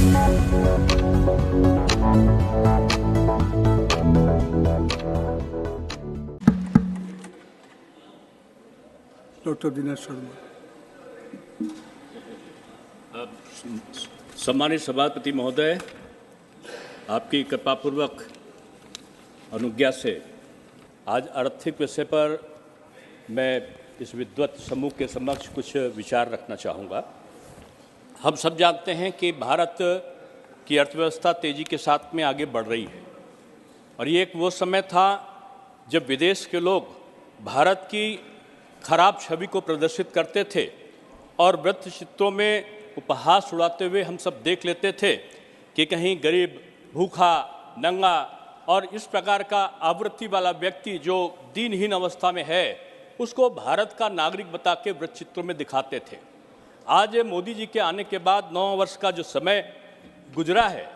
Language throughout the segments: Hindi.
डॉक्टर दिनेश शर्मा। सम्मानित सभापति महोदय, आपकी कृपापूर्वक अनुज्ञा से आज आर्थिक विषय पर मैं इस विद्वत समूह के समक्ष कुछ विचार रखना चाहूँगा। हम सब जानते हैं कि भारत की अर्थव्यवस्था तेज़ी के साथ में आगे बढ़ रही है और ये एक वो समय था जब विदेश के लोग भारत की खराब छवि को प्रदर्शित करते थे और वृत्तचित्रों में उपहास उड़ाते हुए हम सब देख लेते थे कि कहीं गरीब, भूखा, नंगा और इस प्रकार का आवृत्ति वाला व्यक्ति जो दीनहीन अवस्था में है उसको भारत का नागरिक बता के वृत्तचित्रों में दिखाते थे। आज मोदी जी के आने के बाद 9 वर्ष का जो समय गुजरा है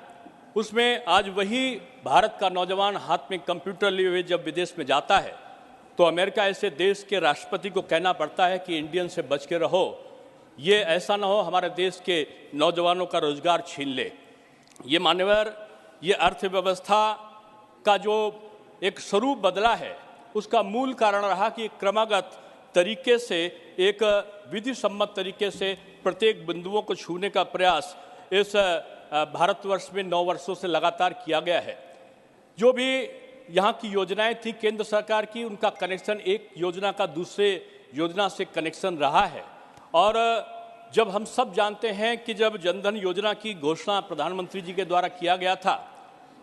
उसमें आज वही भारत का नौजवान हाथ में कंप्यूटर लिए हुए जब विदेश में जाता है तो अमेरिका ऐसे देश के राष्ट्रपति को कहना पड़ता है कि इंडियन से बच के रहो, ये ऐसा ना हो हमारे देश के नौजवानों का रोजगार छीन ले। ये मान्यवर, ये अर्थव्यवस्था का जो एक स्वरूप बदला है उसका मूल कारण रहा कि क्रमागत तरीके से, एक विधि सम्मत तरीके से प्रत्येक बिंदुओं को छूने का प्रयास इस भारतवर्ष में 9 वर्षों से लगातार किया गया है। जो भी यहाँ की योजनाएं थी केंद्र सरकार की, उनका कनेक्शन एक योजना का दूसरे योजना से कनेक्शन रहा है। और जब हम सब जानते हैं कि जब जनधन योजना की घोषणा प्रधानमंत्री जी के द्वारा किया गया था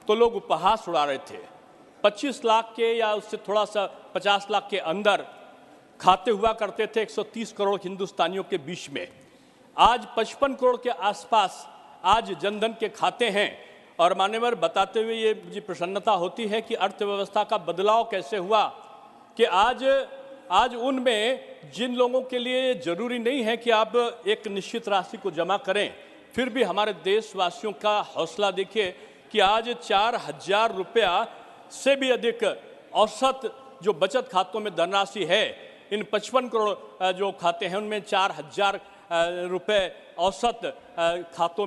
तो लोग उपहास उड़ा रहे थे। 25 लाख के या उससे थोड़ा सा 50 लाख के अंदर खाते हुआ करते थे 130 करोड़ हिंदुस्तानियों के बीच में। आज 55 करोड़ के आसपास आज जनधन के खाते हैं और मान्यवर बताते हुए ये मुझे प्रसन्नता होती है कि अर्थव्यवस्था का बदलाव कैसे हुआ कि आज उनमें जिन लोगों के लिए जरूरी नहीं है कि आप एक निश्चित राशि को जमा करें, फिर भी हमारे देशवासियों का हौसला देखिए कि आज 4,000 रुपया से भी अधिक औसत जो बचत खातों में धनराशि है, इन 55 करोड़ जो खाते हैं उनमें 4,000 रुपये औसत खातों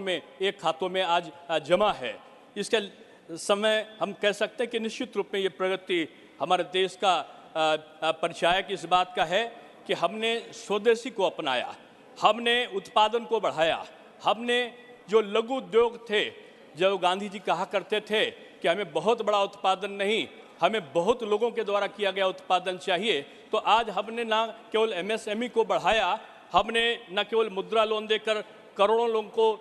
में आज जमा है। इसके समय हम कह सकते हैं कि निश्चित रूप में ये प्रगति हमारे देश का परिचायक इस बात का है कि हमने स्वदेशी को अपनाया, हमने उत्पादन को बढ़ाया, हमने जो लघु उद्योग थे, जो गांधी जी कहा करते थे कि हमें बहुत बड़ा उत्पादन नहीं, हमें बहुत लोगों के द्वारा किया गया उत्पादन चाहिए, तो आज हमने ना केवल MSME को बढ़ाया, हमने न केवल मुद्रा लोन देकर करोड़ों लोगों को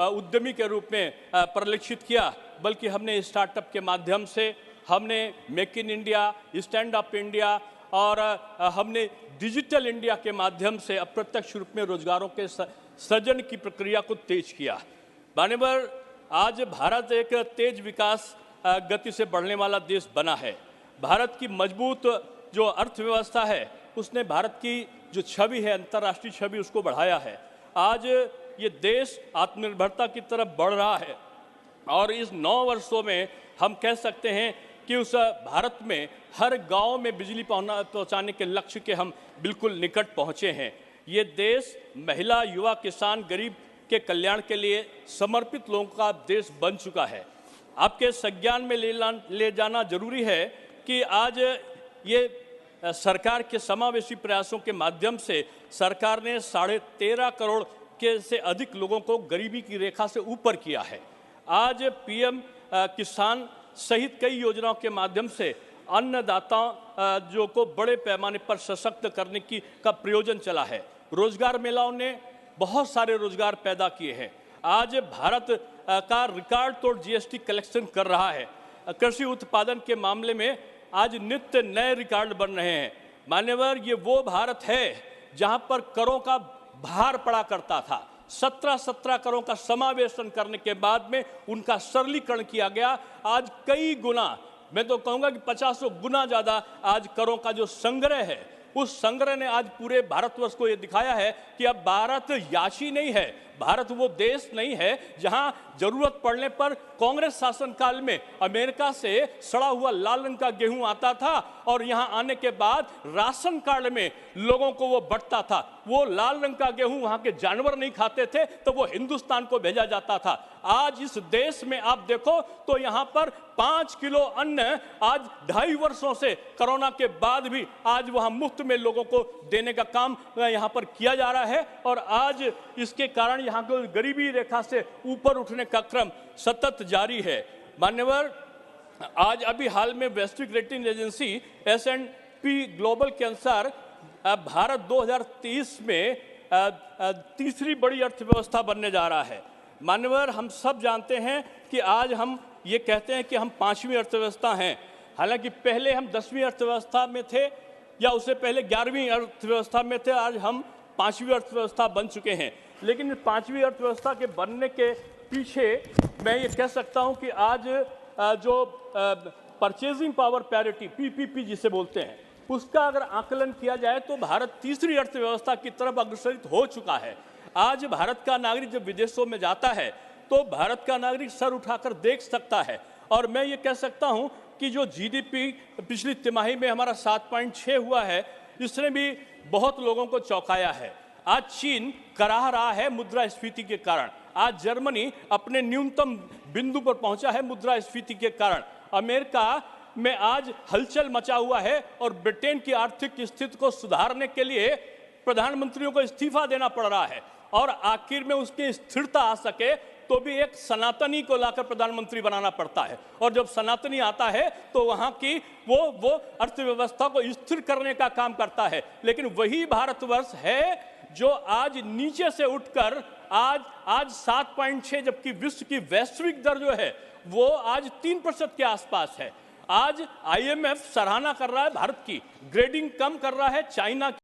उद्यमी के रूप में परिलक्षित किया, बल्कि हमने स्टार्टअप के माध्यम से, हमने make in India, stand up India और हमने डिजिटल इंडिया के माध्यम से अप्रत्यक्ष रूप में रोजगारों के सृजन की प्रक्रिया को तेज किया। मान्यवर, आज भारत एक तेज विकास गति से बढ़ने वाला देश बना है। भारत की मजबूत जो अर्थव्यवस्था है उसने भारत की जो छवि है, अंतर्राष्ट्रीय छवि, उसको बढ़ाया है। आज ये देश आत्मनिर्भरता की तरफ बढ़ रहा है और इस 9 वर्षों में हम कह सकते हैं कि उस भारत में हर गांव में बिजली पहुंचाने के लक्ष्य के हम बिल्कुल निकट पहुंचे हैं। ये देश महिला, युवा, किसान, गरीब के कल्याण के लिए समर्पित लोगों का देश बन चुका है। आपके संज्ञान में ले जाना जरूरी है कि आज ये सरकार के समावेशी प्रयासों के माध्यम से सरकार ने 13.5 करोड़ के से अधिक लोगों को गरीबी की रेखा से ऊपर किया है। आज PM किसान सहित कई योजनाओं के माध्यम से अन्नदाताओं जो को बड़े पैमाने पर सशक्त करने का प्रयोजन चला है। रोजगार मेलाओं ने बहुत सारे रोजगार पैदा किए हैं। आज भारत का रिकॉर्ड तोड़ GST कलेक्शन कर रहा है। कृषि उत्पादन के मामले में आज नित्य नए रिकॉर्ड बन रहे हैं। मान्यवर, ये वो भारत है जहां पर करों का भार पड़ा करता था। 17 करों का समावेशन करने के बाद में उनका सरलीकरण किया गया। आज कई गुना, मैं तो कहूँगा कि 50 गुना ज़्यादा आज करों का जो संग्रह है, उस संग्रह ने आज पूरे भारतवर्ष को ये दिखाया है कि अब भारत याची नहीं है, भारत वो देश नहीं है जहां जरूरत पड़ने पर कांग्रेस शासनकाल में अमेरिका से सड़ा हुआ लाल रंग का गेहूं आता था और यहां आने के बाद राशन कार्ड में लोगों को वो बंटता था। वो लाल रंग का गेहूं वहां के जानवर नहीं खाते थे तो वो हिंदुस्तान को भेजा जाता था। आज इस देश में आप देखो तो यहां पर 5 किलो अन्न आज 2.5 वर्षों से कोरोना के बाद भी आज वहां मुफ्त में लोगों को देने का काम यहां पर किया जा रहा है और आज इसके कारण यहां को गरीबी रेखा से ऊपर उठने का क्रम सतत जारी है। मान्यवर, आज अभी हाल में वैश्विक रेटिंग एजेंसी S&P ग्लोबल के अनुसार भारत 2030 में तीसरी बड़ी अर्थव्यवस्था बनने जा रहा है। मान्यवर, हम सब जानते हैं कि आज हम ये कहते हैं कि हम 5वीं अर्थव्यवस्था हैं, हालांकि पहले हम 10वीं अर्थव्यवस्था में थे या उससे पहले 11वीं अर्थव्यवस्था में थे। आज हम 5वीं अर्थव्यवस्था बन चुके हैं, लेकिन 5वीं अर्थव्यवस्था के बनने के पीछे मैं ये कह सकता हूँ कि आज जो परचेजिंग पावर पैरिटी PPP जिसे बोलते हैं, उसका अगर आकलन किया जाए तो भारत तीसरी अर्थव्यवस्था की तरफ अग्रसरित हो चुका है। आज भारत का नागरिक जब विदेशों में जाता है तो भारत का नागरिक सर उठाकर देख सकता है और मैं ये कह सकता हूँ कि जो GDP पिछली तिमाही में हमारा 7.6 हुआ है, इसने भी बहुत लोगों को चौंकाया है। आज चीन कराह रहा है मुद्रास्फीति के कारण, आज जर्मनी अपने न्यूनतम बिंदु पर पहुंचा है मुद्रास्फीति के कारण, अमेरिका में आज हलचल मचा हुआ है और ब्रिटेन की आर्थिक स्थिति को सुधारने के लिए प्रधानमंत्रियों को इस्तीफा देना पड़ रहा है और आखिर में उसकी स्थिरता आ सके तो भी एक सनातनी को लाकर प्रधानमंत्री बनाना पड़ता है और जब सनातनी आता है तो वहां की वो अर्थव्यवस्था को स्थिर करने का काम करता है। लेकिन वही भारतवर्ष है जो आज नीचे से उठकर आज 7.6, जबकि विश्व की वैश्विक दर जो है वो आज 3% के आसपास है। आज IMF सराहना कर रहा है भारत की, ग्रेडिंग कम कर रहा है चाइना की।